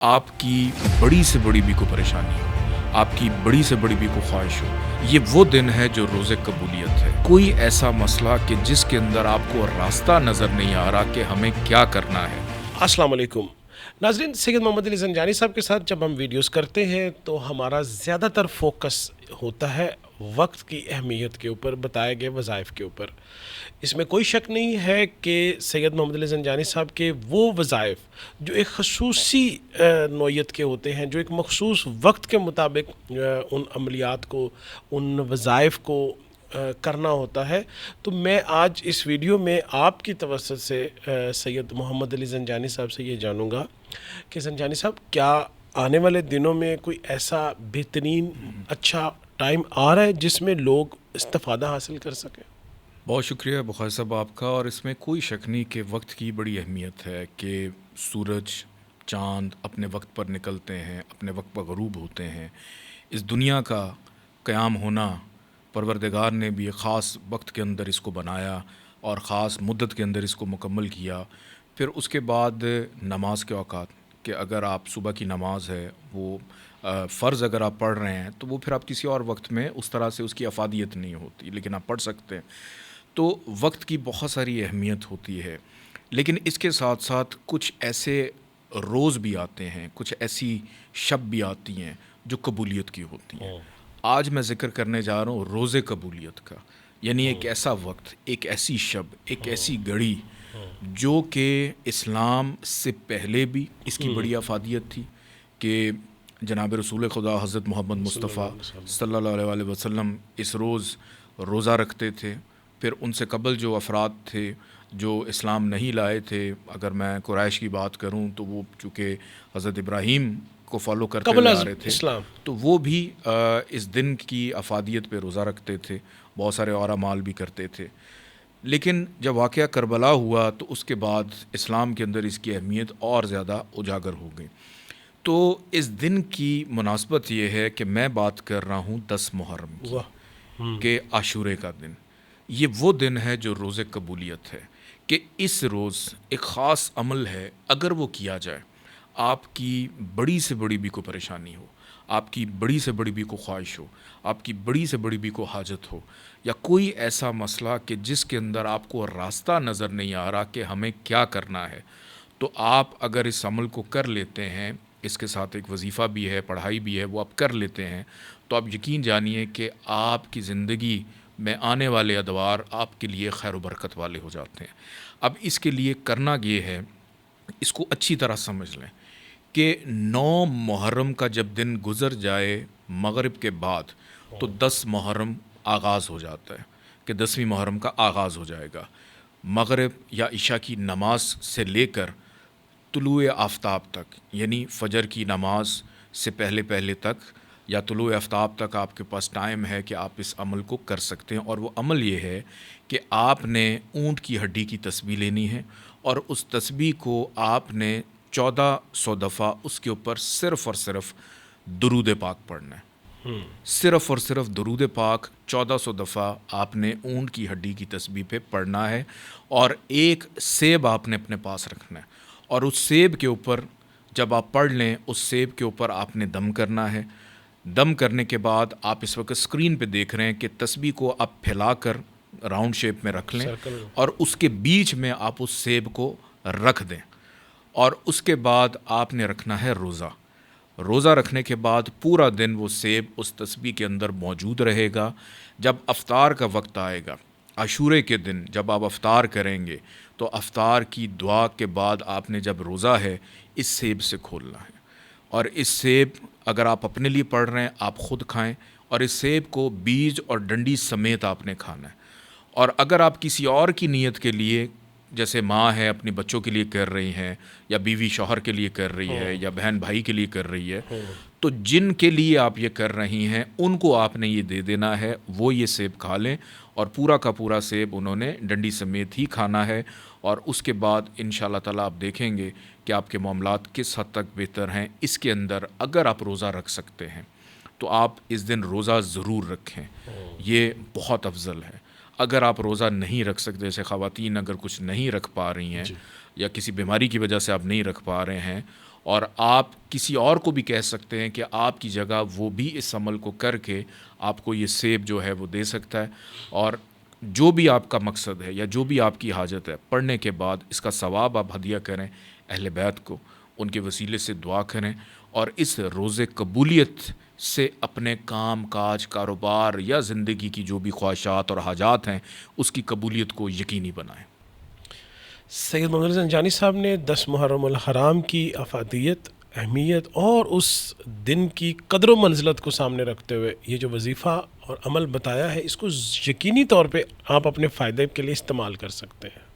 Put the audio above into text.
آپ کی بڑی سے بڑی بھی کوئی پریشانی ہو، آپ کی بڑی سے بڑی بھی کوئی خواہش ہو، یہ وہ دن ہے جو روزِ قبولیت ہے۔ کوئی ایسا مسئلہ کہ جس کے اندر آپ کو راستہ نظر نہیں آ رہا کہ ہمیں کیا کرنا ہے۔ السلام علیکم ناظرین، سید محمد علی زنجانی صاحب کے ساتھ جب ہم ویڈیوز کرتے ہیں تو ہمارا زیادہ تر فوکس ہوتا ہے وقت کی اہمیت کے اوپر، بتائے گئے وظائف کے اوپر۔ اس میں کوئی شک نہیں ہے کہ سید محمد علی زنجانی صاحب کے وہ وظائف جو ایک خصوصی نوعیت کے ہوتے ہیں، جو ایک مخصوص وقت کے مطابق ان عملیات کو، ان وظائف کو کرنا ہوتا ہے، تو میں آج اس ویڈیو میں آپ کی توسط سے سید محمد علی زنجانی صاحب سے یہ جانوں گا کہ زنجانی صاحب، کیا آنے والے دنوں میں کوئی ایسا بہترین اچھا ٹائم آ رہا ہے جس میں لوگ استفادہ حاصل کر سکیں؟ بہت شکریہ بخاری صاحب آپ کا، اور اس میں کوئی شک نہیں کہ وقت کی بڑی اہمیت ہے کہ سورج چاند اپنے وقت پر نکلتے ہیں، اپنے وقت پر غروب ہوتے ہیں۔ اس دنیا کا قیام ہونا پروردگار نے بھی ایک خاص وقت کے اندر اس کو بنایا اور خاص مدت کے اندر اس کو مکمل کیا۔ پھر اس کے بعد نماز کے اوقات، کہ اگر آپ صبح کی نماز ہے وہ فرض اگر آپ پڑھ رہے ہیں تو وہ پھر آپ کسی اور وقت میں اس طرح سے اس کی افادیت نہیں ہوتی، لیکن آپ پڑھ سکتے ہیں۔ تو وقت کی بہت ساری اہمیت ہوتی ہے، لیکن اس کے ساتھ ساتھ کچھ ایسے روز بھی آتے ہیں، کچھ ایسی شب بھی آتی ہیں جو قبولیت کی ہوتی ہیں۔ آج میں ذکر کرنے جا رہا ہوں روز قبولیت کا، یعنی ایک ایسا وقت، ایک ایسی شب، ایک ایسی گھڑی جو کہ اسلام سے پہلے بھی اس کی بڑی افادیت تھی کہ جناب رسول خدا حضرت محمد مصطفیٰ صلی اللہ علیہ وسلم اس روز روزہ رکھتے تھے۔ پھر ان سے قبل جو افراد تھے جو اسلام نہیں لائے تھے، اگر میں قریش کی بات کروں تو وہ چونکہ حضرت ابراہیم کو فالو کرتے قبل ہوئے از آ رہے تھے، اسلام۔ تو وہ بھی اس دن کی افادیت پہ روزہ رکھتے تھے، بہت سارے اور اعمال بھی کرتے تھے۔ لیکن جب واقعہ کربلا ہوا تو اس کے بعد اسلام کے اندر اس کی اہمیت اور زیادہ اجاگر ہو گئی۔ تو اس دن کی مناسبت یہ ہے کہ میں بات کر رہا ہوں 10 محرم کی، کہ عاشورے کا دن۔ یہ وہ دن ہے جو روز قبولیت ہے، کہ اس روز ایک خاص عمل ہے، اگر وہ کیا جائے، آپ کی بڑی سے بڑی بھی کوئی پریشانی ہو، آپ کی بڑی سے بڑی بھی کوئی خواہش ہو، آپ کی بڑی سے بڑی بھی کوئی حاجت ہو، یا کوئی ایسا مسئلہ کہ جس کے اندر آپ کو راستہ نظر نہیں آ رہا کہ ہمیں کیا کرنا ہے، تو آپ اگر اس عمل کو کر لیتے ہیں، اس کے ساتھ ایک وظیفہ بھی ہے، پڑھائی بھی ہے، وہ آپ کر لیتے ہیں، تو آپ یقین جانیے کہ آپ کی زندگی میں آنے والے ادوار آپ کے لیے خیر و برکت والے ہو جاتے ہیں۔ اب اس کے لیے کرنا یہ ہے، اس کو اچھی طرح سمجھ لیں کہ 9 محرم کا جب دن گزر جائے مغرب کے بعد، تو 10 محرم آغاز ہو جاتا ہے، کہ 10ویں محرم کا آغاز ہو جائے گا۔ مغرب یا عشاء کی نماز سے لے کر طلوع آفتاب تک، یعنی فجر کی نماز سے پہلے پہلے تک یا طلوع آفتاب تک آپ کے پاس ٹائم ہے کہ آپ اس عمل کو کر سکتے ہیں۔ اور وہ عمل یہ ہے کہ آپ نے اونٹ کی ہڈی کی تسبیح لینی ہے، اور اس تسبیح کو آپ نے 1400 دفعہ اس کے اوپر صرف اور صرف درود پاک پڑھنا ہے۔ صرف اور صرف درود پاک 1400 دفعہ آپ نے اونٹ کی ہڈی کی تسبیح پہ پڑھنا ہے، اور ایک سیب آپ نے اپنے پاس رکھنا ہے، اور اس سیب کے اوپر جب آپ پڑھ لیں، اس سیب کے اوپر آپ نے دم کرنا ہے۔ دم کرنے کے بعد آپ اس وقت اسکرین پہ دیکھ رہے ہیں کہ تسبیح کو آپ پھیلا کر راؤنڈ شیپ میں رکھ لیں، اور اس کے بیچ میں آپ اس سیب کو رکھ دیں، اور اس کے بعد آپ نے رکھنا ہے روزہ۔ روزہ رکھنے کے بعد پورا دن وہ سیب اس تسبیح کے اندر موجود رہے گا۔ جب افطار کا وقت آئے گا، عاشورے کے دن جب آپ افطار کریں گے، تو افطار کی دعا کے بعد آپ نے جب روزہ ہے، اس سیب سے کھولنا ہے، اور اس سیب اگر آپ اپنے لیے پڑھ رہے ہیں آپ خود کھائیں، اور اس سیب کو بیج اور ڈنڈی سمیت آپ نے کھانا ہے۔ اور اگر آپ کسی اور کی نیت کے لیے، جیسے ماں ہے اپنے بچوں کے لیے کر رہی ہیں، یا بیوی شوہر کے لیے کر رہی ہے، یا بہن بھائی کے لیے کر رہی ہے، تو جن کے لیے آپ یہ کر رہی ہیں ان کو آپ نے یہ دے دینا ہے، وہ یہ سیب کھا لیں، اور پورا کا پورا سیب انہوں نے ڈنڈی سمیت ہی کھانا ہے۔ اور اس کے بعد انشاءاللہ تعالیٰ آپ دیکھیں گے کہ آپ کے معاملات کس حد تک بہتر ہیں۔ اس کے اندر اگر آپ روزہ رکھ سکتے ہیں تو آپ اس دن روزہ ضرور رکھیں، یہ بہت افضل ہے۔ اگر آپ روزہ نہیں رکھ سکتے، جیسے خواتین اگر کچھ نہیں رکھ پا رہی ہیں، یا کسی بیماری کی وجہ سے آپ نہیں رکھ پا رہے ہیں، اور آپ کسی اور کو بھی کہہ سکتے ہیں کہ آپ کی جگہ وہ بھی اس عمل کو کر کے آپ کو یہ سیب جو ہے وہ دے سکتا ہے. اور جو بھی آپ کا مقصد ہے یا جو بھی آپ کی حاجت ہے، پڑھنے کے بعد اس کا ثواب آپ ہدیہ کریں اہل بیت کو، ان کے وسیلے سے دعا کریں، اور اس روز قبولیت سے اپنے کام کاج، کاروبار یا زندگی کی جو بھی خواہشات اور حاجات ہیں اس کی قبولیت کو یقینی بنائیں. سید محمد زنجانی صاحب نے 10 محرم الحرام کی افادیت، اہمیت اور اس دن کی قدر و منزلت کو سامنے رکھتے ہوئے یہ جو وظیفہ اور عمل بتایا ہے، اس کو یقینی طور پہ آپ اپنے فائدے کے لیے استعمال کر سکتے ہیں.